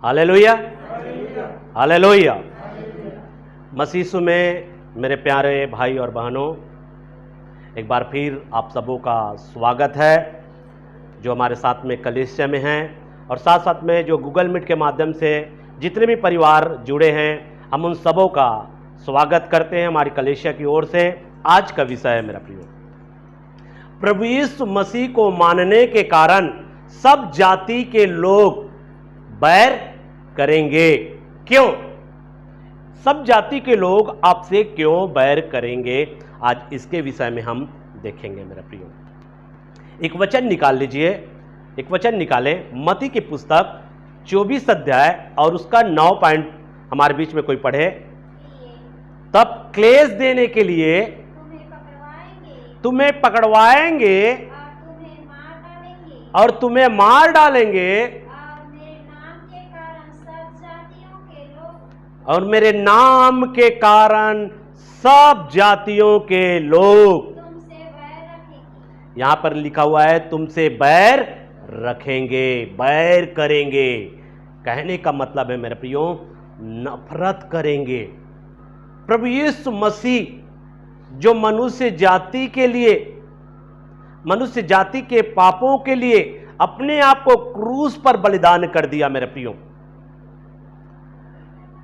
Hallelujah, hallelujah. मसीह यीशु में मेरे प्यारे भाई और बहनों, एक बार फिर आप सबों का स्वागत है जो हमारे साथ में कलीसिया में हैं और साथ साथ में जो गूगल मीट के माध्यम से जितने भी परिवार जुड़े हैं, हम उन सबों का स्वागत करते हैं हमारी कलीसिया की ओर से। आज का विषय है मेरा प्रियो, प्रभु यीशु मसीह को मानने के कारण सब जाति के लोग बैर करेंगे। क्यों? सब जाति के लोग आपसे क्यों बैर करेंगे? आज इसके विषय में हम देखेंगे मेरा प्रियो। एक वचन निकाल लीजिए, एक वचन निकाले, मत्ती की पुस्तक 24 अध्याय और उसका 9 पॉइंट हमारे बीच में कोई पढ़े। तब क्लेश देने के लिए तुम्हें पकड़वाएंगे और तुम्हें मार डालेंगे और मेरे नाम के कारण सब जातियों के लोग तुमसे बैर रखेंगे। यहां पर लिखा हुआ है तुमसे बैर रखेंगे, बैर करेंगे। कहने का मतलब है मेरे प्रियो, नफरत करेंगे। प्रभु यीशु मसीह जो मनुष्य जाति के लिए, मनुष्य जाति के पापों के लिए अपने आप को क्रूस पर बलिदान कर दिया मेरे प्रियो।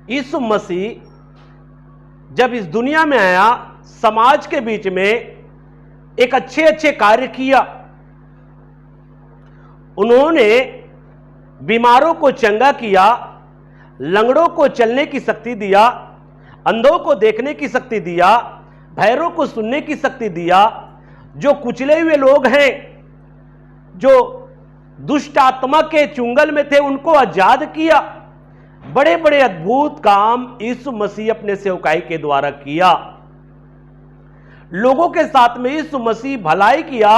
यीशु मसीह जब इस दुनिया में आया, समाज के बीच में एक अच्छे अच्छे कार्य किया। उन्होंने बीमारों को चंगा किया, लंगड़ों को चलने की शक्ति दिया, अंधों को देखने की शक्ति दिया, बहरों को सुनने की शक्ति दिया। जो कुचले हुए लोग हैं, जो दुष्ट आत्मा के चुंगल में थे, उनको आजाद किया। बड़े बड़े अद्भुत काम यीशु मसीह अपने सेवकाई के द्वारा किया। लोगों के साथ में यीशु मसीह भलाई किया,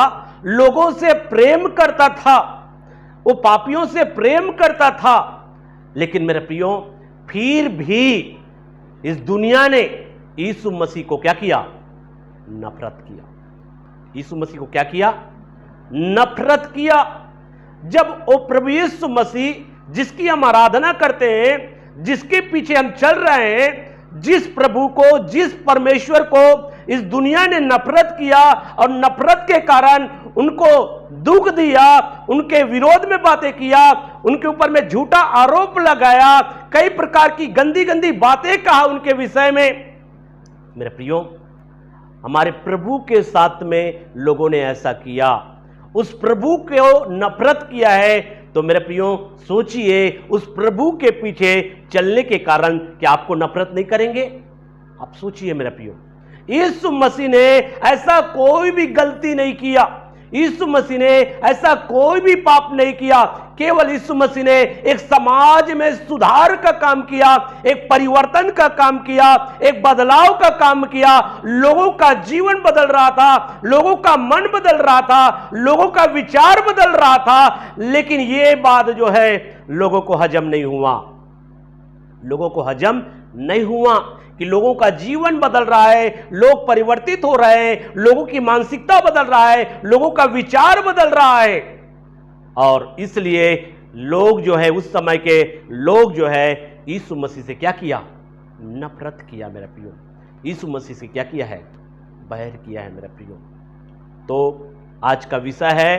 लोगों से प्रेम करता था, वो पापियों से प्रेम करता था। लेकिन मेरे प्रियो, फिर भी इस दुनिया ने यीशु मसीह को क्या किया? नफरत किया। यीशु मसीह को क्या किया? नफरत किया। जब वो प्रभु यीशु मसीह जिसकी हम आराधना करते हैं, जिसके पीछे हम चल रहे हैं, जिस प्रभु को, जिस परमेश्वर को इस दुनिया ने नफरत किया और नफरत के कारण उनको दुख दिया, उनके विरोध में बातें किया, उनके ऊपर में झूठा आरोप लगाया, कई प्रकार की गंदी गंदी बातें कहा उनके विषय में। मेरे प्रियो, हमारे प्रभु के साथ में लोगों ने ऐसा किया, उस प्रभु को नफरत किया है। तो मेरे प्रियो सोचिए, उस प्रभु के पीछे चलने के कारण क्या आपको नफरत नहीं करेंगे? आप सोचिए मेरे प्रियो, यीशु मसीह ने ऐसा कोई भी गलती नहीं किया, यीशु मसीह ने ऐसा कोई भी पाप नहीं किया। केवल यीशु मसीह ने एक समाज में सुधार का काम किया, एक परिवर्तन का काम किया, एक बदलाव का काम किया। लोगों का जीवन बदल रहा था, लोगों का मन बदल रहा था, लोगों का विचार बदल रहा था। लेकिन यह बात जो है लोगों को हजम नहीं हुआ, लोगों को हजम नहीं हुआ कि लोगों का जीवन बदल रहा है, लोग परिवर्तित हो रहे हैं, लोगों की मानसिकता बदल रहा है, लोगों का विचार बदल रहा है। और इसलिए लोग जो है, उस समय के लोग जो है, यीशु मसीह से क्या किया? नफरत किया मेरा प्रियो। यीशु मसीह से क्या किया है? बैर किया है मेरा प्रियो। तो आज का विषय है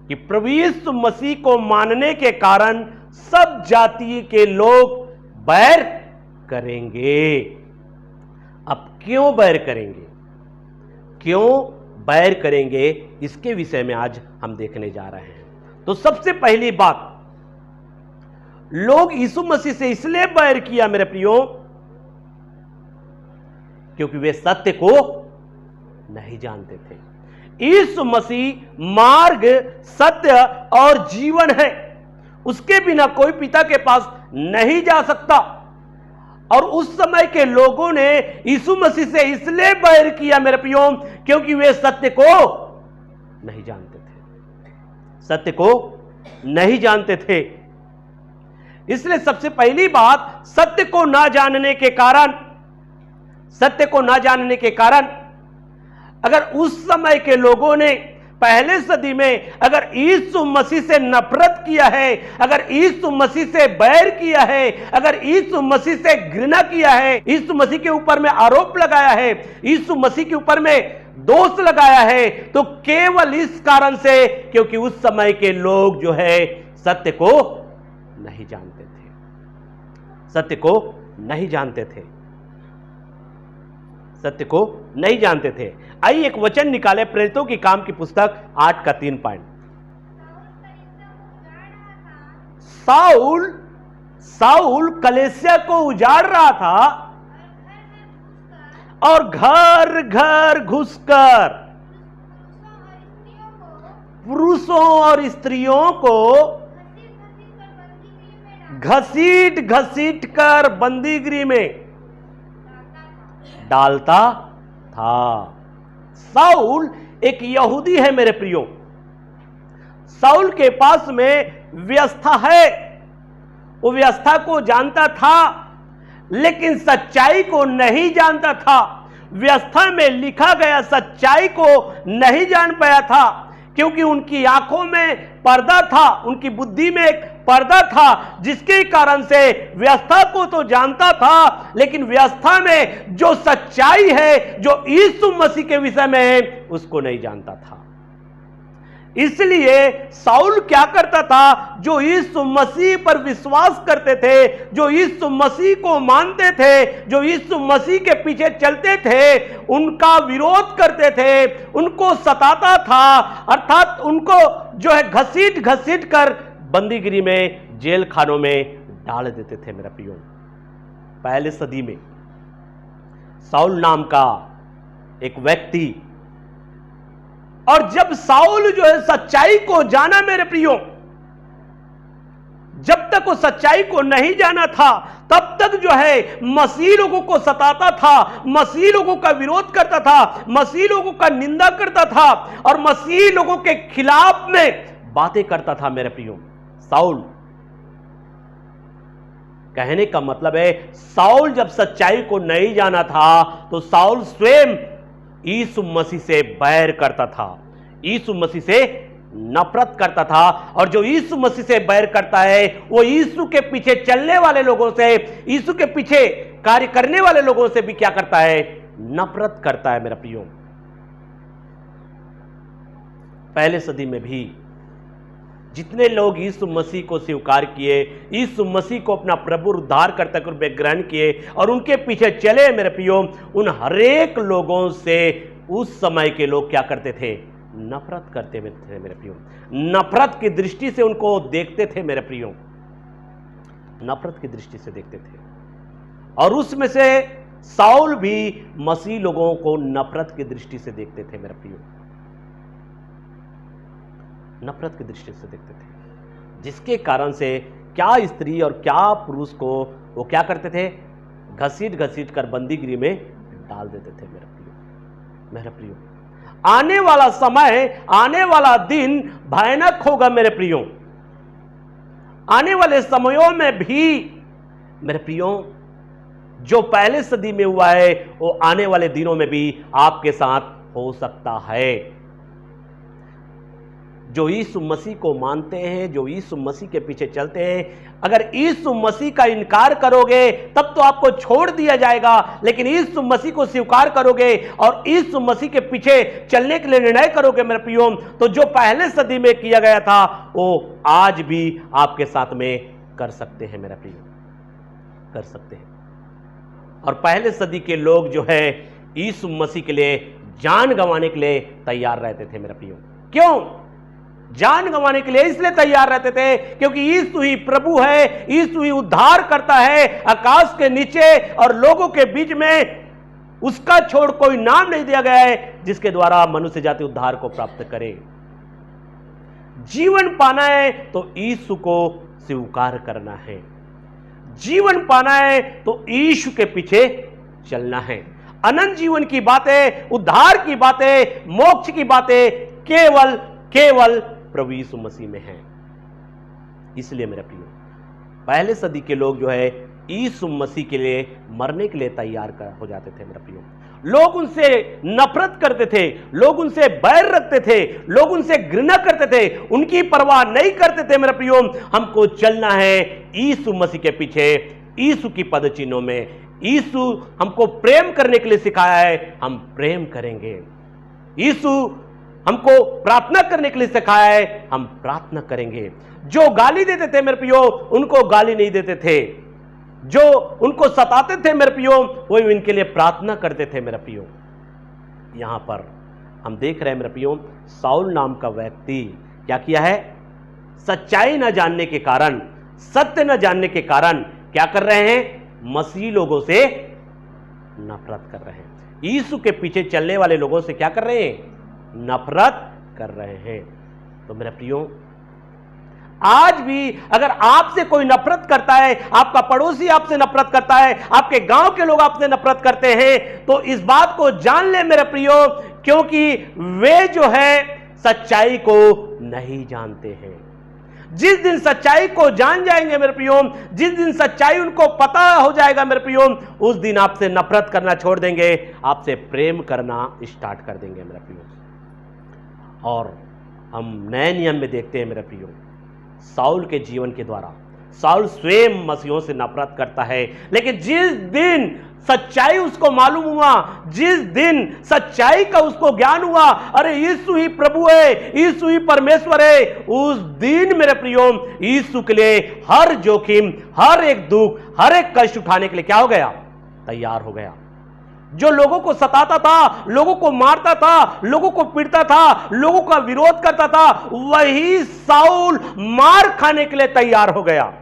कि प्रभु यीशु मसीह को मानने के कारण सब जाति के लोग बैर करेंगे। अब क्यों बैर करेंगे, क्यों बैर करेंगे, इसके विषय में आज हम देखने जा रहे हैं। तो सबसे पहली बात, लोग यीशु मसीह से इसलिए बैर किया मेरे प्रियो क्योंकि वे सत्य को नहीं जानते थे। यीशु मसीह मार्ग, सत्य और जीवन है, उसके बिना कोई पिता के पास नहीं जा सकता। और उस समय के लोगों ने यीशु मसीह से इसलिए बैर किया मेरे प्रियो क्योंकि वे सत्य को नहीं जानते थे, सत्य को नहीं जानते थे। इसलिए सबसे पहली बात, सत्य को ना जानने के कारण, सत्य को ना जानने के कारण अगर उस समय के लोगों ने पहले सदी में अगर यीशु मसीह से नफरत किया है, अगर यीशु मसीह से बैर किया है, अगर यीशु मसीह से घृणा किया है, यीशु मसीह के ऊपर में आरोप लगाया है, यीशु मसीह के ऊपर में दोष लगाया है, तो केवल इस कारण से क्योंकि उस समय के लोग जो है सत्य को नहीं जानते थे, सत्य को नहीं जानते थे, सत्य को नहीं जानते थे। आइए एक वचन निकाले, प्रेरितों की काम की पुस्तक 8 का 3 पॉइंट। साउल कलीसिया को उजाड़ रहा था और घर घर घुसकर पुरुषों और स्त्रियों को घसीट घसीट कर बंदीगृह में डालता था। साउल एक यहूदी है मेरे प्रियो, साउल के पास में व्यवस्था है, वो व्यवस्था को जानता था लेकिन सच्चाई को नहीं जानता था। व्यवस्था में लिखा गया सच्चाई को नहीं जान पाया था क्योंकि उनकी आंखों में पर्दा था, उनकी बुद्धि में एक पर्दा था, जिसके कारण से व्यवस्था को तो जानता था लेकिन व्यवस्था में जो सच्चाई है, जो यीशु मसीह के विषय में है, उसको नहीं जानता था। इसलिए साउल क्या करता था, जो यीशु मसीह पर विश्वास करते थे, जो यीशु मसीह को मानते थे, जो यीशु मसीह के पीछे चलते थे, उनका विरोध करते थे, उनको सताता था, अर्थात उनको जो है घसीट घसीट कर बंदीगृह में, जेल खानों में डाल देते थे। मेरा प्रियो, पहले सदी में साउल नाम का एक व्यक्ति, और जब साउल जो है सच्चाई को जाना मेरे प्रियो, जब तक वो सच्चाई को नहीं जाना था तब तक जो है मसीह लोगों को सताता था, मसीह लोगों का विरोध करता था, मसीह लोगों का निंदा करता था और मसीह लोगों के खिलाफ में बातें करता था। मेरे प्रियो, साउल, कहने का मतलब है साउल जब सच्चाई को नहीं जाना था तो साउल स्वयं यीशु मसीह से बैर करता था, यीशु मसीह से नफरत करता था। और जो यीशु मसीह से बैर करता है वो यीशु के पीछे चलने वाले लोगों से, यीशु के पीछे कार्य करने वाले लोगों से भी क्या करता है, नफरत करता है। मेरा प्रियो, पहले सदी में भी जितने लोग यीशु मसीह को स्वीकार किए, यीशु मसीह को अपना प्रभु उद्धार करता कर ग्रहण किए और उनके पीछे चले, मेरे प्रियो, उन हरेक लोगों से उस समय के लोग क्या करते थे, नफरत करते थे। मेरे प्रियो, नफरत की दृष्टि से उनको देखते थे। मेरे प्रियो, नफरत की दृष्टि से देखते थे। और उसमें से साउल भी मसीह लोगों को नफरत की दृष्टि से देखते थे। मेरे प्रियो, नफरत की दृष्टि से देखते थे, जिसके कारण से क्या स्त्री और क्या पुरुष को वो क्या करते थे, घसीट घसीट कर बंदीगृह में डाल देते थे। मेरे प्रियो, आने वाला समय, आने वाला दिन भयानक होगा। मेरे प्रियो, आने वाले समयों में भी मेरे प्रियो, जो पहले सदी में हुआ है वो आने वाले दिनों में भी आपके साथ हो सकता है। जो यीशु मसीह को मानते हैं, जो यीशु मसीह के पीछे चलते हैं, अगर यीशु मसीह का इनकार करोगे तब तो आपको छोड़ दिया जाएगा, लेकिन यीशु मसीह को स्वीकार करोगे और यीशु मसीह के पीछे चलने के लिए निर्णय करोगे मेरे प्रियो, तो जो पहले सदी में किया गया था वो आज भी आपके साथ में कर सकते हैं। मेरा प्रियो, कर सकते हैं। और पहले सदी के लोग जो है यीशु मसीह के लिए जान गंवाने के लिए तैयार रहते थे। मेरा प्रियो, क्यों जान गंवाने के लिए इसलिए तैयार रहते थे क्योंकि यीशु ही प्रभु है, यीशु ही उद्धार करता है आकाश के नीचे और लोगों के बीच में। उसका छोड़ कोई नाम नहीं दिया गया है जिसके द्वारा मनुष्य जाति उद्धार को प्राप्त करे। जीवन पाना है तो यीशु को स्वीकार करना है, जीवन पाना है तो यीशु के पीछे चलना है। अनंत जीवन की बातें, उद्धार की बातें, मोक्ष की बातें केवल प्रभु यीशु मसीह में है। इसलिए मेरे प्रियो, पहले सदी के लोग जो है यीशु मसीह के लिए मरने के लिए तैयार हो जाते थे। मेरे प्रियो, लोग उनसे नफरत करते थे, लोग उनसे बैर रखते थे, लोग उनसे घृणा करते थे, उनकी परवाह नहीं करते थे। मेरे प्रियो, हमको चलना है यीशु मसीह के पीछे, यीशु की पदचिन्हों में। यीशु हमको प्रेम करने के लिए सिखाया है, हम प्रेम करेंगे। यीशु हमको प्रार्थना करने के लिए सिखाया है, हम प्रार्थना करेंगे। जो गाली देते थे मेरे प्रियो, उनको गाली नहीं देते थे। जो उनको सताते थे मेरे प्रियो, वो इनके लिए प्रार्थना करते थे मेरे प्रियो। यहां पर हम देख रहे हैं मेरे प्रियो, साउल नाम का व्यक्ति क्या किया है? सच्चाई न जानने के कारण, सत्य न जानने के कारण क्या कर रहे हैं? मसीही लोगों से नफरत कर रहे हैं। यीशु के पीछे चलने वाले लोगों से क्या कर रहे हैं? नफरत कर रहे हैं। तो मेरे प्रियो, आज भी अगर आपसे कोई नफरत करता है, आपका पड़ोसी आपसे नफरत करता है, आपके गांव के लोग आपसे नफरत करते हैं, तो इस बात को जान ले मेरे प्रियो, क्योंकि वे जो है सच्चाई को नहीं जानते हैं। जिस दिन सच्चाई को जान जाएंगे मेरे प्रियो, जिस दिन सच्चाई उनको पता हो जाएगा मेरे प्रियो, उस दिन आपसे नफरत करना छोड़ देंगे, आपसे प्रेम करना स्टार्ट कर देंगे मेरे प्रियो। और हम नए नियम में देखते हैं मेरे प्रियो, साउल के जीवन के द्वारा साउल स्वयं मसीहों से नफरत करता है, लेकिन जिस दिन सच्चाई उसको मालूम हुआ, जिस दिन सच्चाई का उसको ज्ञान हुआ, अरे यीशु ही प्रभु है, यीशु ही परमेश्वर है, उस दिन मेरे प्रियो यीशु के लिए हर जोखिम, हर एक दुख, हर एक कष्ट उठाने के लिए क्या हो गया? तैयार हो गया। जो लोगों को सताता था, लोगों को मारता था, लोगों को पीटता था, लोगों का विरोध करता था, वही साउल मार खाने के लिए तैयार हो गया।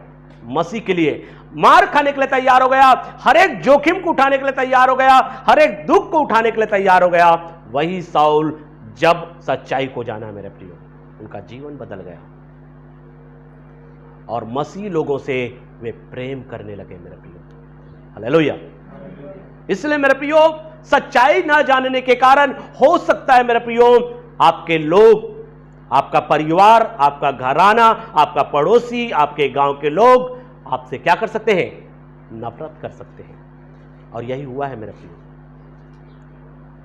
मसीह के लिए मार खाने के लिए तैयार हो गया, हर एक जोखिम को उठाने के लिए तैयार हो गया, हर एक दुख को उठाने के लिए तैयार हो गया। वही साउल जब सच्चाई को जाना मेरे प्रियो, उनका जीवन बदल गया और मसीह लोगों से वे प्रेम करने लगे मेरे प्रियो। हालेलुया। इसलिए मेरे प्रियो, सच्चाई ना जानने के कारण हो सकता है मेरे प्रियो, आपके लोग, आपका परिवार, आपका घराना, आपका पड़ोसी, आपके गांव के लोग आपसे क्या कर सकते हैं? नफरत कर सकते हैं। और यही हुआ है मेरे प्रियो।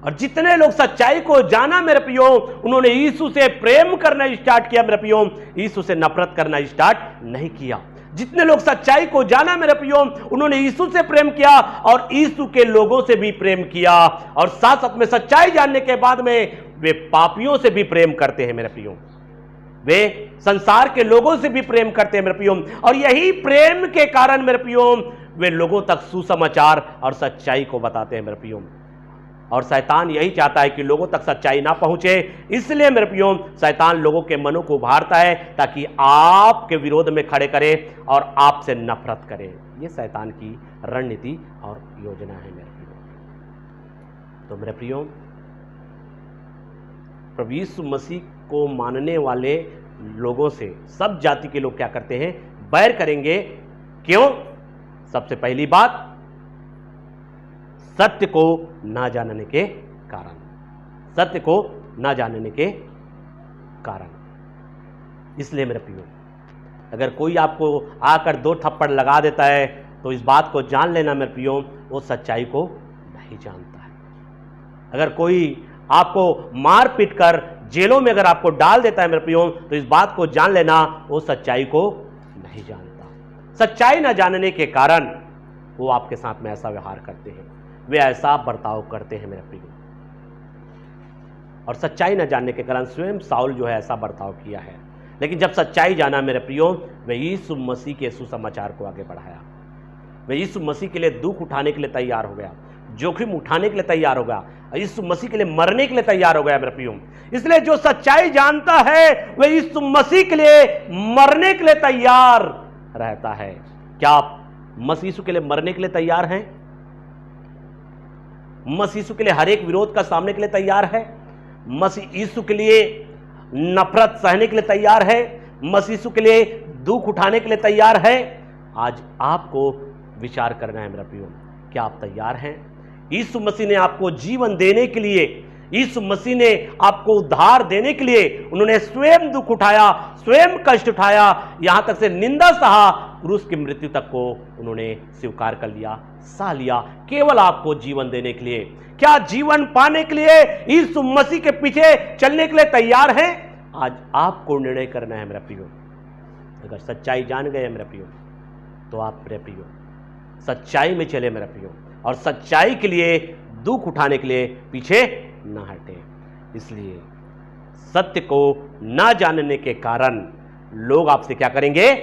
और जितने लोग सच्चाई को जाना मेरे प्रियो, उन्होंने यीशु से प्रेम करना स्टार्ट किया मेरे प्रियो, यीशु से नफरत करना स्टार्ट नहीं किया। जितने लोग सच्चाई को जाना मेरे प्रियो, उन्होंने यीशु से प्रेम किया और यीशु के लोगों से भी प्रेम किया, और साथ साथ में सच्चाई जानने के बाद में वे पापियों से भी प्रेम करते हैं मेरे प्रियो, वे संसार के लोगों से भी प्रेम करते हैं मेरे प्रियो। और यही प्रेम के कारण मेरे प्रियो वे लोगों तक सुसमाचार और सच्चाई को बताते हैं मेरे प्रियो। और शैतान यही चाहता है कि लोगों तक सच्चाई ना पहुंचे, इसलिए मेरे प्रियो शैतान लोगों के मनों को उभारता है ताकि आपके विरोध में खड़े करे और आपसे नफरत करे। ये शैतान की रणनीति और योजना है मेरे प्रियो। तो मेरे प्रियो, प्रभु यीशु मसीह को मानने वाले लोगों से सब जाति के लोग क्या करते हैं? बैर करेंगे। क्यों? सबसे पहली बात, सत्य को ना जानने के कारण, सत्य को ना जानने के कारण। इसलिए मेरे प्रियो, अगर कोई आपको आकर 2 थप्पड़ लगा देता है तो इस बात को जान लेना मेरे प्रियो, वो सच्चाई को नहीं जानता है। अगर कोई आपको मार पीट कर जेलों में अगर आपको डाल देता है मेरे प्रियो, तो इस बात को जान लेना वो सच्चाई को नहीं जानता। सच्चाई ना जानने के कारण वो आपके साथ में ऐसा व्यवहार करते हैं, वे ऐसा बर्ताव करते हैं मेरे प्रियो। और सच्चाई न जानने के कारण स्वयं साउल जो है ऐसा बर्ताव किया है, लेकिन जब सच्चाई जाना मेरे प्रियो, वे यीशु मसीह के सुसमाचार को आगे बढ़ाया। वे यीशु मसीह के लिए दुख उठाने के लिए तैयार हो गया, जोखिम उठाने के लिए तैयार हो गया, यीशु मसीह के लिए मरने के लिए तैयार हो गया मेरे प्रियो। इसलिए जो सच्चाई जानता है वह यीशु मसीह के लिए मरने के लिए तैयार रहता है। क्या आप मसीह यीशु के लिए मरने के लिए तैयार हैं? मसीह यीशु के लिए हर एक विरोध का सामने के लिए तैयार है? मसीह यीशु के लिए नफरत सहने के लिए तैयार है? मसीह यीशु के लिए दुख उठाने के लिए तैयार है? आज आपको विचार करना है मेरा प्रियो, क्या आप तैयार हैं? यीशु मसीह ने आपको जीवन देने के लिए, यीशु मसीह ने आपको उद्धार देने के लिए उन्होंने स्वयं दुख उठाया, स्वयं कष्ट उठाया, यहां तक से निंदा सहा, क्रूस की मृत्यु तक को उन्होंने स्वीकार कर लिया, सह लिया, केवल आपको जीवन देने के लिए। क्या जीवन पाने के लिए यीशु मसीह के पीछे चलने के लिए तैयार हैं? आज आपको निर्णय करना है मेरा प्रियो। अगर सच्चाई जान गए मेरा प्रियो तो आप मेरे प्रियो सच्चाई में चले मेरा प्रियो, और सच्चाई के लिए दुख उठाने के लिए पीछे ना हटे। इसलिए सत्य को ना जानने के कारण लोग आपसे क्या करेंगे?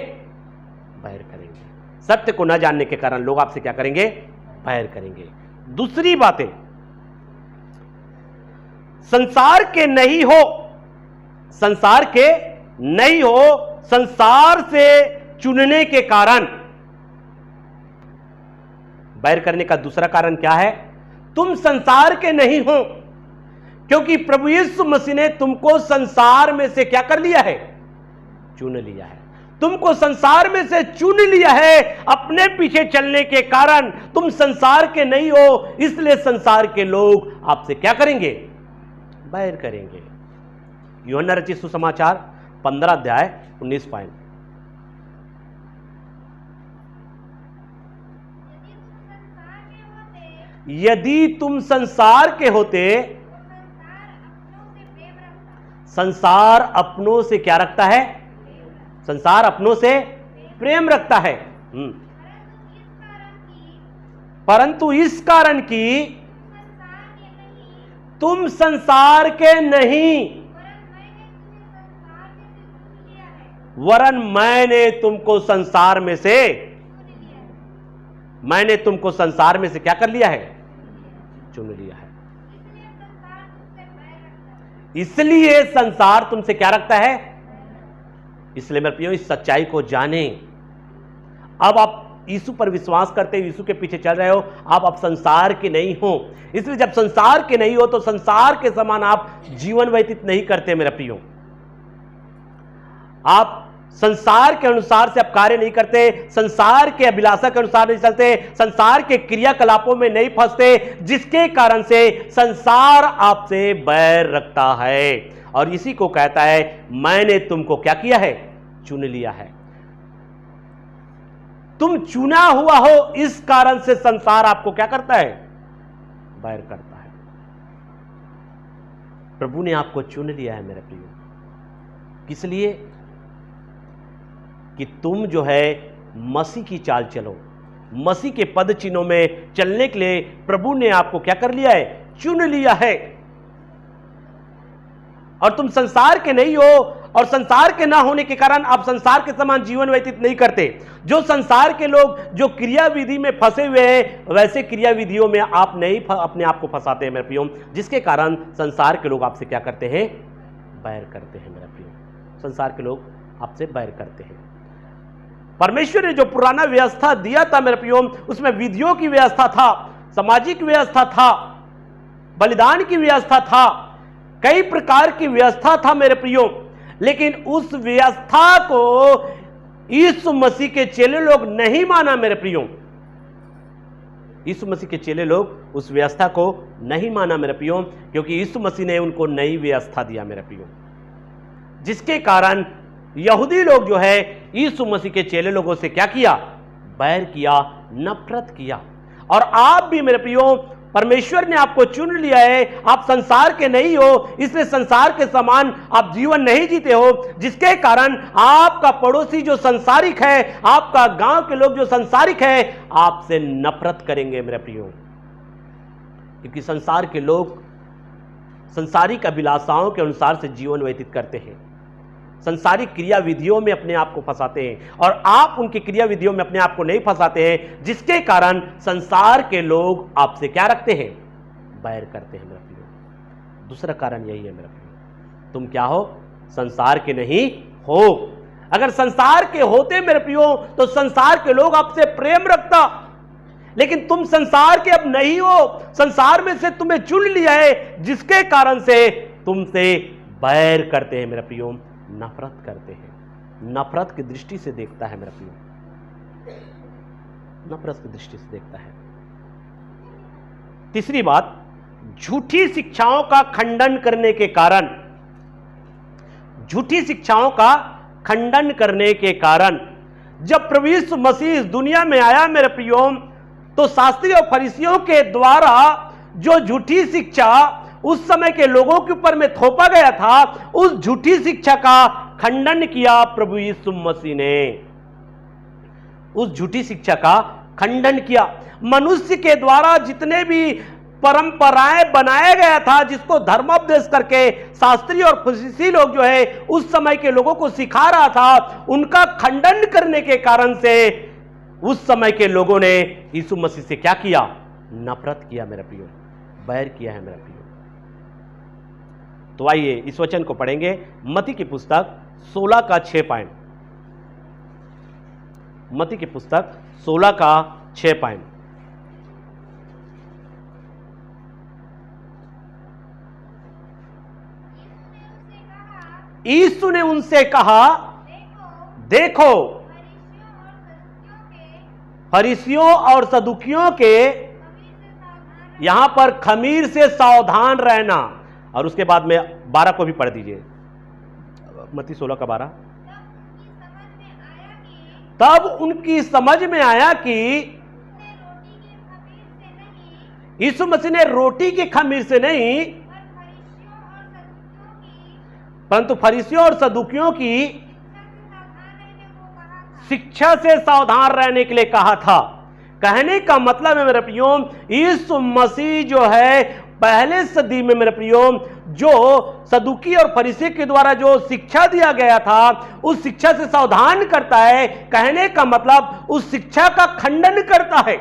बैर करेंगे। सत्य को ना जानने के कारण लोग आपसे क्या करेंगे? बैर करेंगे। दूसरी बातें, संसार के नहीं हो, संसार के नहीं हो, संसार से चुनने के कारण बैर करने का दूसरा कारण क्या है? तुम संसार के नहीं हो, क्योंकि प्रभु यीशु मसीह ने तुमको संसार में से क्या कर लिया है? चुन लिया है। तुमको संसार में से चुन लिया है। अपने पीछे चलने के कारण तुम संसार के नहीं हो, इसलिए संसार के लोग आपसे क्या करेंगे? बैर करेंगे। यूहन्ना रचित सुसमाचार 15 अध्याय 19 पॉइंट। यदि तुम संसार के होते, संसार अपनों से क्या रखता है? संसार अपनों से प्रेम रखता है। परंतु इस कारण कि तुम संसार के नहीं, वरन मैंने तुमको संसार में से, मैंने तुमको संसार में से क्या कर लिया है? चुन लिया है। इसलिए संसार तुमसे क्या रखता है? इसलिए मेरे प्रियो, इस सच्चाई को जाने। अब आप यीशु पर विश्वास करते हो, यीशु के पीछे चल रहे हो, आप संसार के नहीं हो। इसलिए जब संसार के नहीं हो तो संसार के समान आप जीवन व्यतीत नहीं करते मेरे प्रियो। आप संसार के अनुसार से आप कार्य नहीं करते, संसार के अभिलाषा के अनुसार नहीं चलते, संसार के क्रियाकलापों में नहीं फंसते, जिसके कारण से संसार आपसे बैर रखता है। और इसी को कहता है, मैंने तुमको क्या किया है? चुन लिया है। तुम चुना हुआ हो, इस कारण से संसार आपको क्या करता है? बैर करता है। प्रभु ने आपको चुन लिया है मेरे प्रियो। किस लिए? कि तुम जो है मसीह की चाल चलो, मसीह के पद चिन्हों में चलने के लिए प्रभु ने आपको क्या कर लिया है? चुन लिया है। और तुम संसार के नहीं हो, और संसार के ना होने के कारण आप संसार के समान जीवन व्यतीत नहीं करते। जो संसार के लोग जो क्रिया विधि में फंसे हुए हैं, वैसे क्रिया विधियों में आप नहीं अपने आप को फंसाते हैं मेरे प्रियो, जिसके कारण संसार के लोग आपसे क्या करते हैं? बैर करते हैं मेरे प्रियो। संसार के लोग आपसे बैर करते हैं। परमेश्वर ने जो पुराना व्यवस्था दिया था मेरे प्रियो, उसमें विधियों की व्यवस्था था, सामाजिक व्यवस्था था, बलिदान की व्यवस्था था, कई प्रकार की व्यवस्था था मेरे प्रियो। लेकिन उस व्यवस्था को यीशु मसीह के चेले लोग नहीं माना मेरे प्रियो। यीशु मसीह के चेले लोग उस व्यवस्था को नहीं माना मेरे प्रियो, क्योंकि यीशु मसीह ने उनको नई व्यवस्था दिया मेरे प्रियो, जिसके कारण यहूदी लोग जो है यीशु मसीह के चेले लोगों से क्या किया? बैर किया, नफरत किया। और आप भी मेरे प्रियो, परमेश्वर ने आपको चुन लिया है, आप संसार के नहीं हो, इसलिए संसार के समान आप जीवन नहीं जीते हो, जिसके कारण आपका पड़ोसी जो संसारिक है, आपका गांव के लोग जो संसारिक है, आपसे नफरत करेंगे मेरे प्रियो। क्योंकि संसार के लोग संसारिक अभिलाषाओं के अनुसार से जीवन व्यतीत करते हैं, संसारिक क्रिया विधियों में अपने आप को फंसाते हैं, और आप उनकी क्रिया विधियों में अपने आप को नहीं फंसाते हैं, जिसके कारण संसार के लोग आपसे क्या रखते हैं? बैर करते हैं मेरे प्रियो। दूसरा कारण यही है मेरे प्रियो, तुम क्या हो? संसार के नहीं हो। अगर संसार के होते मेरे प्रियो तो संसार के लोग आपसे प्रेम रखता, लेकिन तुम संसार के अब नहीं हो, संसार में से तुम्हें चुन लिया है, जिसके कारण से तुमसे बैर करते हैं मेरे प्रियो, नफरत करते हैं। नफरत की दृष्टि से देखता है मेरा प्रियो, नफरत की दृष्टि से देखता है। तीसरी बात, झूठी शिक्षाओं का खंडन करने के कारण, झूठी शिक्षाओं का खंडन करने के कारण जब प्रभु यीशु मसीह इस दुनिया में आया मेरे प्रियो, तो शास्त्री और फरीसियों के द्वारा जो झूठी शिक्षा उस समय के लोगों के ऊपर में थोपा गया था, उस झूठी शिक्षा का खंडन किया प्रभु यीशु मसीह ने। उस झूठी शिक्षा का खंडन किया। मनुष्य के द्वारा जितने भी परंपराएं बनाया गया था, जिसको धर्मोपदेश करके शास्त्री और फरीसी लोग जो है उस समय के लोगों को सिखा रहा था, उनका खंडन करने के कारण से उस समय के लोगों ने यीशु मसीह से क्या किया? नफरत किया मेरे प्रियो, बैर किया है मेरे प्रियो। तो आइए इस वचन को पढ़ेंगे, मत्ती की पुस्तक 16 का 6 पॉइंट। मत्ती की पुस्तक 16 का 6 पॉइंट। यीशु ने उनसे कहा, देखो फरीसियों और सदुकियों के, यहां पर खमीर से सावधान रहना। और उसके बाद में 12 को भी पढ़ दीजिए, मत्ती 16 का 12। तब उनकी समझ में आया कि यीशु मसीह ने रोटी के खमीर से नहीं, परंतु फरीसियों और सदुकियों की शिक्षा से सावधान रहने के लिए कहा था। कहने का मतलब है मेरे प्रियो, यीशु मसीह जो है पहले सदी में मेरे प्रियो, जो सदुकी और फरीसी के द्वारा जो शिक्षा दिया गया था, उस शिक्षा से सावधान करता है। कहने का मतलब उस शिक्षा का खंडन करता है।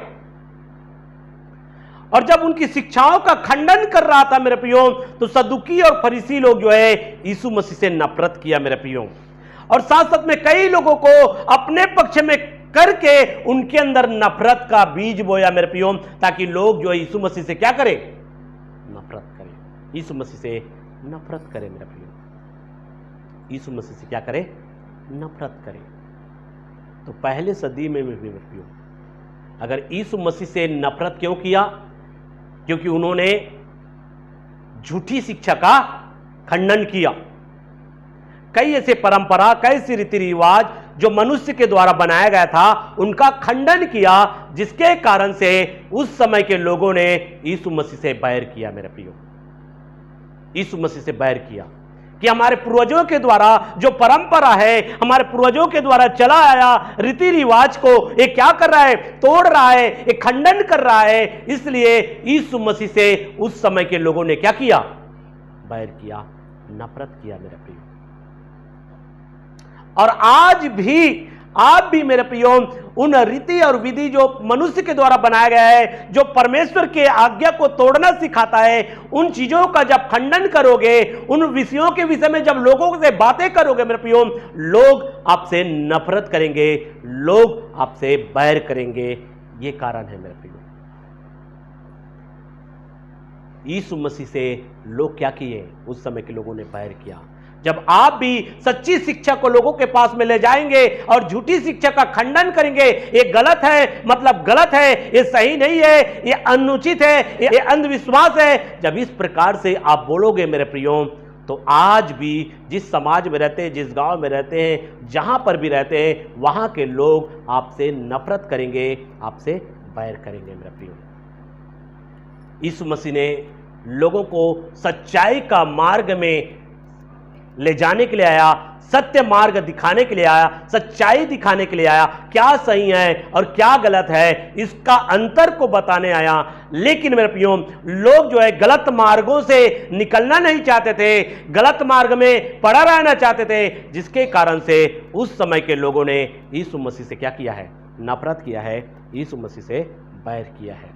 और जब उनकी शिक्षाओं का खंडन कर रहा था मेरे प्रियो, तो सदुकी और फरीसी लोग जो है यीशु मसीह से नफरत किया मेरे प्रियो, और साथ साथ में कई लोगों को अपने पक्ष में करके उनके अंदर नफरत का बीज बोया मेरे प्रियो, ताकि लोग जो है यीशु मसीह से क्या करें? नफरत करें। यीशु मसीह से नफरत करें मेरे प्रियो, यीशु मसीह से क्या करें? नफरत करें। तो पहले सदी में मेरे प्रियो, अगर यीशु मसीह से नफरत क्यों किया? क्योंकि उन्होंने झूठी शिक्षा का खंडन किया। कई ऐसे परंपरा, कई ऐसे रीति रिवाज जो मनुष्य के द्वारा बनाया गया था, उनका खंडन किया, जिसके कारण से उस समय के लोगों ने यीशु मसीह से बैर किया मेरे प्रियो, यीशु मसीह से बैर किया। कि हमारे पूर्वजों के द्वारा जो परंपरा है, हमारे पूर्वजों के द्वारा चला आया रीति रिवाज को ये क्या कर रहा है? तोड़ रहा है, ये खंडन कर रहा है। इसलिए यीशु मसीह से उस समय के लोगों ने क्या किया? बैर किया, नफरत किया मेरे प्रियो। और आज भी आप भी मेरे प्रियो, उन रीति और विधि जो मनुष्य के द्वारा बनाया गया है, जो परमेश्वर के आज्ञा को तोड़ना सिखाता है, उन चीजों का जब खंडन करोगे, उन विषयों के विषय में जब लोगों से बातें करोगे मेरे प्रियो, लोग आपसे नफरत करेंगे, लोग आपसे बैर करेंगे। ये कारण है मेरे प्रियो। यीशु मसीह से लोग क्या किए? उस समय के लोगों ने बैर किया। जब आप भी सच्ची शिक्षा को लोगों के पास में ले जाएंगे और झूठी शिक्षा का खंडन करेंगे, ये गलत है, मतलब गलत है, ये सही नहीं है, ये अनुचित है, ये अंधविश्वास है, जब इस प्रकार से आप बोलोगे मेरे प्रियो, तो आज भी जिस समाज में रहते हैं, जिस गांव में रहते हैं, जहां पर भी रहते हैं, वहां के लोग आपसे नफरत करेंगे, आपसे बैर करेंगे मेरे प्रियो। यीशु मसीह ने लोगों को सच्चाई का मार्ग में ले जाने के लिए आया, सत्य मार्ग दिखाने के लिए आया, सच्चाई दिखाने के लिए आया, क्या सही है और क्या गलत है, इसका अंतर को बताने आया। लेकिन मेरे प्रियो, लोग जो है गलत मार्गों से निकलना नहीं चाहते थे, गलत मार्ग में पड़ा रहना चाहते थे, जिसके कारण से उस समय के लोगों ने यीशु मसीह से क्या किया है? नफरत किया है, यीशु मसीह से बैर किया है।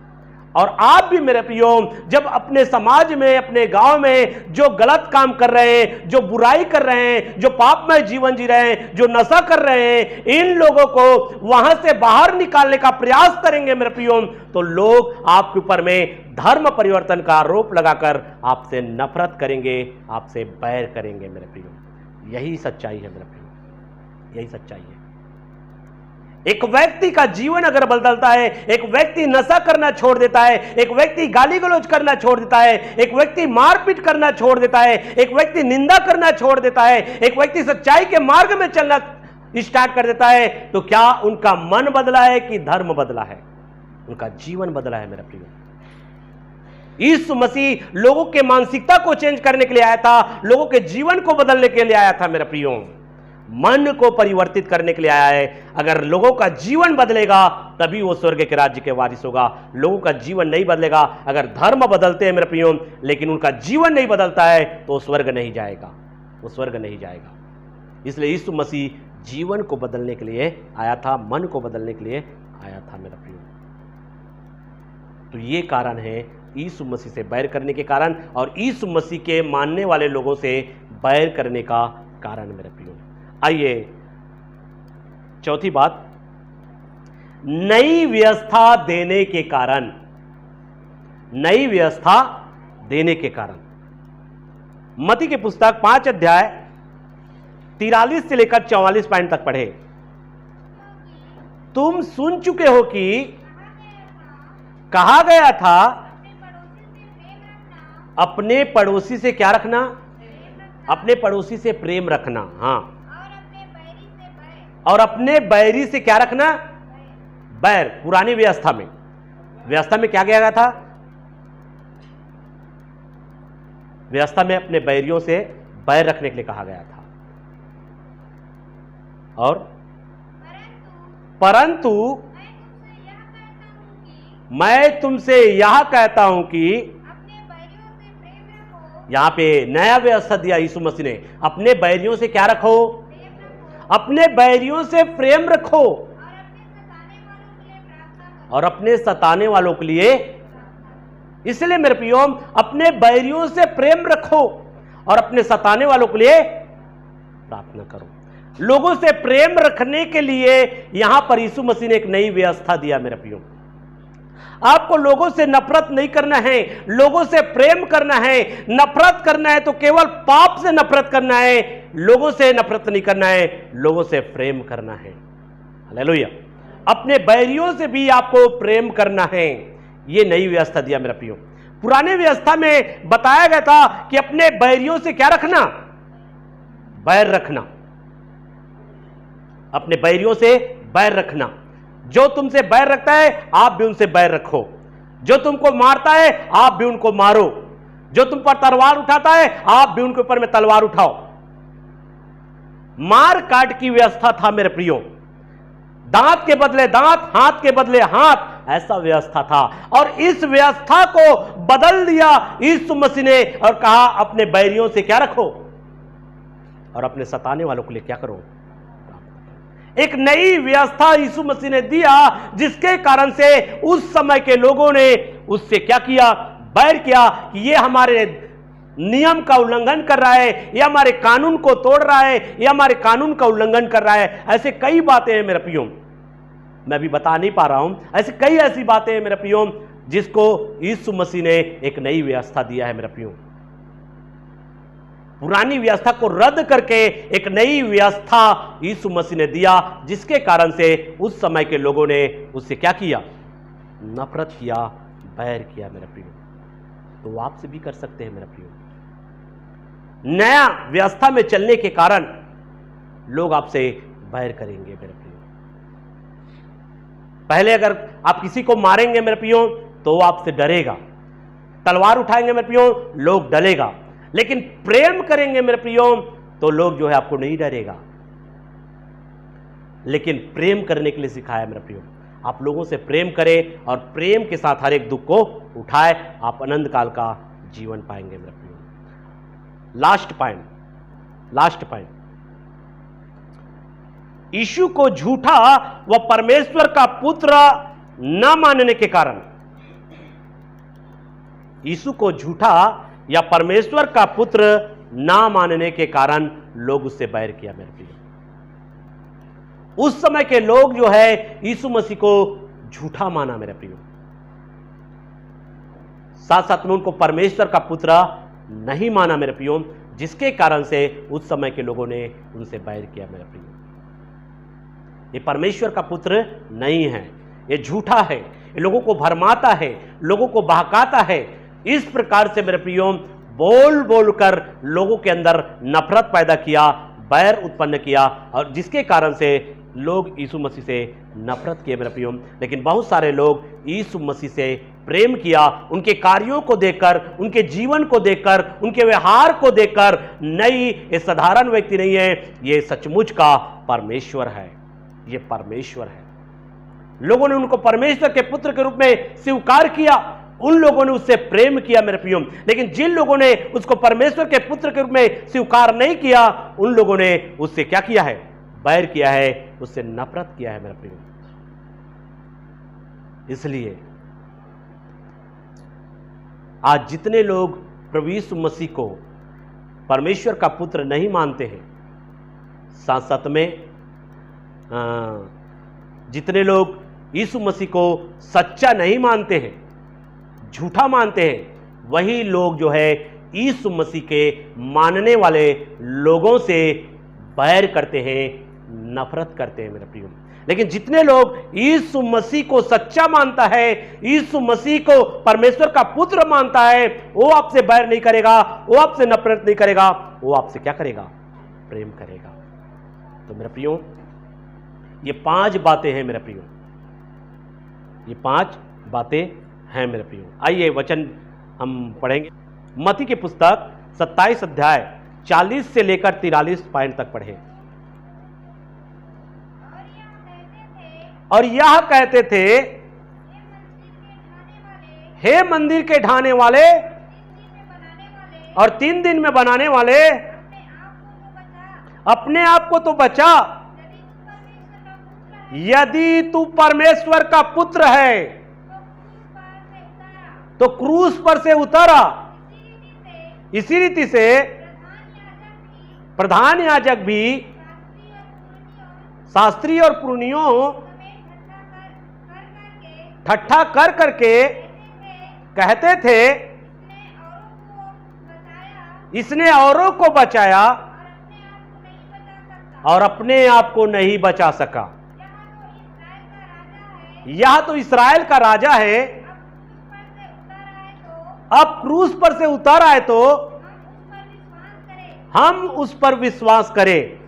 और आप भी मेरे प्रियो, जब अपने समाज में, अपने गांव में जो गलत काम कर रहे हैं, जो बुराई कर रहे हैं, जो पापमय जीवन जी रहे हैं, जो नशा कर रहे हैं, इन लोगों को वहां से बाहर निकालने का प्रयास करेंगे मेरे प्रियो, तो लोग आपके ऊपर में धर्म परिवर्तन का आरोप लगाकर आपसे नफरत करेंगे, आपसे बैर करेंगे मेरे प्रियो। यही सच्चाई है मेरे प्रियो, यही सच्चाई है। एक व्यक्ति का जीवन अगर बदलता है, एक व्यक्ति नशा करना छोड़ देता है, एक व्यक्ति गाली गलौज करना छोड़ देता है, एक व्यक्ति मारपीट करना छोड़ देता है, एक व्यक्ति निंदा करना छोड़ देता है, एक व्यक्ति सच्चाई के मार्ग में चलना स्टार्ट कर देता है, तो क्या उनका मन बदला है कि धर्म बदला है? उनका जीवन बदला है मेरा प्रियो। यीशु मसीह लोगों के मानसिकता को चेंज करने के लिए आया था, लोगों के जीवन को बदलने के लिए आया था मेरा प्रियो। मन को परिवर्तित करने के लिए आया है। अगर लोगों का जीवन बदलेगा तभी वो स्वर्ग के राज्य के वारिस होगा। लोगों का जीवन नहीं बदलेगा, अगर धर्म बदलते हैं मेरे प्रियो लेकिन उनका जीवन नहीं बदलता है तो वो स्वर्ग नहीं जाएगा, वो स्वर्ग नहीं जाएगा। इसलिए यीशु मसीह जीवन को बदलने के लिए आया था, मन को बदलने के लिए आया था मेरा प्रियो। तो ये कारण है यीशु मसीह से बैर करने के कारण और यीशु मसीह के मानने वाले लोगों से बैर करने का कारण मेरे प्रियो। आइए चौथी बात, नई व्यवस्था देने के कारण। नई व्यवस्था देने के कारण मत्ती के पुस्तक 5 अध्याय 43 से लेकर 44 पॉइंट तक पढ़े। तुम सुन चुके हो कि कहा गया था अपने पड़ोसी से क्या रखना? अपने पड़ोसी से प्रेम रखना। हाँ, और अपने बैरी से क्या रखना? बैर। पुरानी व्यवस्था में क्या किया गया था? व्यवस्था में अपने बैरियों से बैर रखने के लिए कहा गया था। और परंतु मैं तुमसे यह कहता हूं कि यहां पे नया व्यवस्था दिया यीशु मसीह ने, अपने बैरियों से क्या रखो? अपने बैरियों से प्रेम रखो और अपने सताने वालों के लिए। इसलिए मेरे प्रियो, अपने बैरियों से प्रेम रखो और अपने सताने वालों के लिए प्रार्थना करो। लोगों से प्रेम रखने के लिए यहां पर यीशु मसीह ने एक नई व्यवस्था दिया मेरे प्रियो। आपको लोगों से नफरत नहीं करना है, लोगों से प्रेम करना है। नफरत करना है तो केवल पाप से नफरत करना है, लोगों से नफरत नहीं करना है, लोगों से प्रेम करना है। हालेलुया। अपने बैरियों से भी आपको प्रेम करना है। यह नई व्यवस्था दिया मेरा प्रियो। पुराने व्यवस्था में बताया गया था कि अपने बैरियों से क्या रखना? बैर रखना। अपने बैरियों से बैर रखना। जो तुमसे बैर रखता है आप भी उनसे बैर रखो। जो तुमको मारता है आप भी उनको मारो। जो तुम पर तलवार उठाता है आप भी उनके ऊपर में तलवार उठाओ। मार काट की व्यवस्था था मेरे प्रियो। दांत के बदले दांत, हाथ के बदले हाथ, ऐसा व्यवस्था था। और इस व्यवस्था को बदल दिया यीशु मसीह ने और कहा अपने बैरियों से क्या रखो और अपने सताने वालों के लिए क्या करो? एक नई व्यवस्था यीशु मसीह ने दिया, जिसके कारण से उस समय के लोगों ने उससे क्या किया? बैर किया कि ये हमारे नियम का उल्लंघन कर रहा है, ये हमारे कानून को तोड़ रहा है, ये हमारे कानून का उल्लंघन कर रहा है। ऐसे कई बातें हैं मेरे प्रियो, मैं भी बता नहीं पा रहा हूं। ऐसी कई ऐसी बातें हैं मेरे प्रियो जिसको यीशु मसीह ने एक नई व्यवस्था दिया है मेरे प्रियो। पुरानी व्यवस्था को रद्द करके एक नई व्यवस्था यीशु मसीह ने दिया, जिसके कारण से उस समय के लोगों ने उससे क्या किया? नफरत किया, बैर किया मेरे प्रियो। तो वो आपसे भी कर सकते हैं मेरे प्रियो। नया व्यवस्था में चलने के कारण लोग आपसे बैर करेंगे मेरे प्रियो। पहले अगर आप किसी को मारेंगे मेरे प्रियो तो वो आपसे डरेगा, तलवार उठाएंगे मेरे प्रियो लोग डरेगा। लेकिन प्रेम करेंगे मेरे प्रियो तो लोग जो है आपको नहीं डरेगा। लेकिन प्रेम करने के लिए सिखाया मेरे प्रियो। आप लोगों से प्रेम करें और प्रेम के साथ हर एक दुख को उठाए, आप अनंत काल का जीवन पाएंगे मेरे प्रियो। लास्ट पॉइंट, यीशु को झूठा व परमेश्वर का पुत्र न मानने के कारण, यीशु को झूठा या परमेश्वर का पुत्र ना मानने के कारण लोग उससे बैर किया मेरे प्रियो। उस समय के लोग जो है यीशु मसीह को झूठा माना मेरे प्रियो, साथ साथ में उनको परमेश्वर का पुत्र नहीं माना मेरे प्रियो, जिसके कारण से उस समय के लोगों ने उनसे बैर किया मेरे प्रियो। ये परमेश्वर का पुत्र नहीं है, ये झूठा है, ये लोगों को भरमाता है, लोगों को बहकाता है। इस प्रकार से मेरे प्रियो बोल बोलकर लोगों के अंदर नफरत पैदा किया, बैर उत्पन्न किया और जिसके कारण से लोग यीशु मसीह से नफरत किए मेरे प्रियो। लेकिन बहुत सारे लोग यीशु मसीह से प्रेम किया, उनके कार्यों को देखकर, उनके जीवन को देखकर, उनके व्यवहार को देखकर, नहीं ये साधारण व्यक्ति नहीं है, ये सचमुच का परमेश्वर है, ये परमेश्वर है। लोगों ने उनको परमेश्वर के पुत्र के रूप में स्वीकार किया, उन लोगों ने उससे प्रेम किया मेरे प्रियो। लेकिन जिन लोगों ने उसको परमेश्वर के पुत्र के रूप में स्वीकार नहीं किया, उन लोगों ने उससे क्या किया है? बैर किया है, उससे नफरत किया है मेरे प्रियो। इसलिए आज जितने लोग प्रभु यीशु मसीह को परमेश्वर का पुत्र नहीं मानते हैं, साथ साथ में जितने लोग यीशु मसीह को सच्चा नहीं मानते हैं, झूठा मानते हैं, वही लोग जो है यीशु मसीह के मानने वाले लोगों से बैर करते हैं, नफरत करते हैं मेरे प्रियो। लेकिन जितने लोग यीशु मसीह को सच्चा मानता है, यीशु मसीह को परमेश्वर का पुत्र मानता है, वो आपसे बैर नहीं करेगा, वो आपसे नफरत नहीं करेगा, वो आपसे क्या करेगा? प्रेम करेगा। तो मेरे प्रियो, ये 5 बातें हैं मेरे प्रियो, ये 5 बातें हैं मेरे प्रियो। आइए वचन हम पढ़ेंगे। मत्ती की पुस्तक 27 अध्याय 40 से लेकर 43 पॉइंट तक पढ़े। और यह कहते थे, हे मंदिर के ढाने वाले और 3 दिन में बनाने वाले, अपने आप को तो बचा, यदि तू परमेश्वर का पुत्र है तो क्रूस पर से उतारा। इसी रीति से प्रधान याजक भी शास्त्री और पुरनियों ठट्ठा कर करके कहते थे, इसने औरों को बचाया और अपने आप को नहीं बचा सका। यह तो इस्राएल का राजा है, अब क्रूस पर से उतर आए तो हम उस पर विश्वास करें।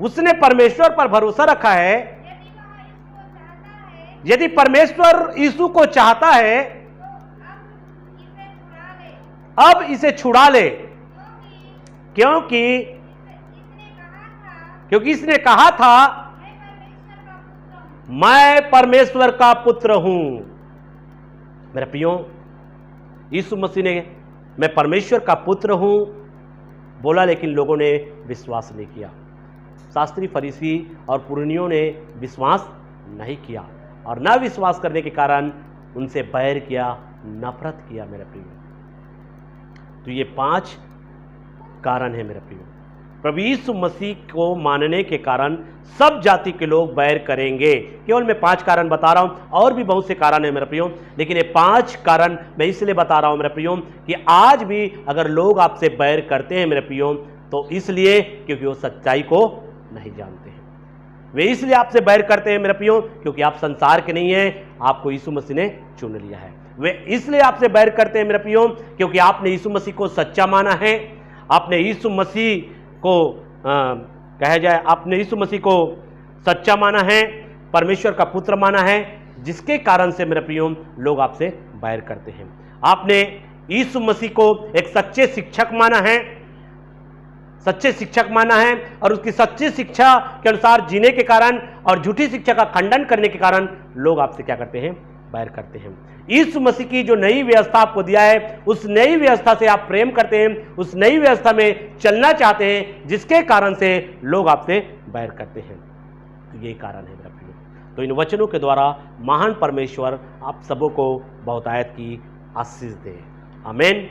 उसने परमेश्वर पर भरोसा रखा है। यदि परमेश्वर यीशु को चाहता है, अब इसे छुड़ा ले, क्योंकि इसने कहा था, मैं परमेश्वर का पुत्र हूं। मेरे प्रियो, यीशु मसीह ने मैं परमेश्वर का पुत्र हूं बोला, लेकिन लोगों ने विश्वास नहीं किया। शास्त्री, फरीसी और पुरनियों ने विश्वास नहीं किया, और न विश्वास करने के कारण उनसे बैर किया, नफरत किया मेरे प्रियो। तो ये 5 कारण है मेरे प्रियो। प्रभु यीशु मसीह को मानने के कारण सब जाति के लोग बैर करेंगे। केवल मैं 5 कारण बता रहा हूं, और भी बहुत से कारण है मेरे प्रियो, लेकिन ये 5 कारण मैं इसलिए बता रहा हूं मेरे प्रियो कि आज भी अगर लोग आपसे बैर करते हैं मेरे प्रियो, तो इसलिए क्योंकि वो सच्चाई को नहीं जानते हैं। वे इसलिए आपसे बैर करते हैं मेरे प्रियो क्योंकि आप संसार के नहीं हैं, आपको यीशु मसीह ने चुन लिया है। वे इसलिए आपसे बैर करते हैं मेरे प्रियो क्योंकि आपने यीशु मसीह को सच्चा माना है, आपने यीशु मसीह को कहा जाए, आपने यीशु मसीह को सच्चा माना है, परमेश्वर का पुत्र माना है, जिसके कारण से मेरे प्रियो लोग आपसे बैर करते हैं। आपने यीशु मसीह को एक सच्चे शिक्षक माना है, सच्चे शिक्षक माना है, और उसकी सच्ची शिक्षा के अनुसार जीने के कारण और झूठी शिक्षा का खंडन करने के कारण लोग आपसे क्या करते हैं? बैर करते हैं। यीशु मसीह की जो नई व्यवस्था आपको दिया है, उस नई व्यवस्था से आप प्रेम करते हैं, उस नई व्यवस्था में चलना चाहते हैं, जिसके कारण से लोग आपसे बैर करते हैं। तो यही कारण है मेरा प्रिय। तो इन वचनों के द्वारा महान परमेश्वर आप सबों को बहुतायत की आशीष दे। आमीन।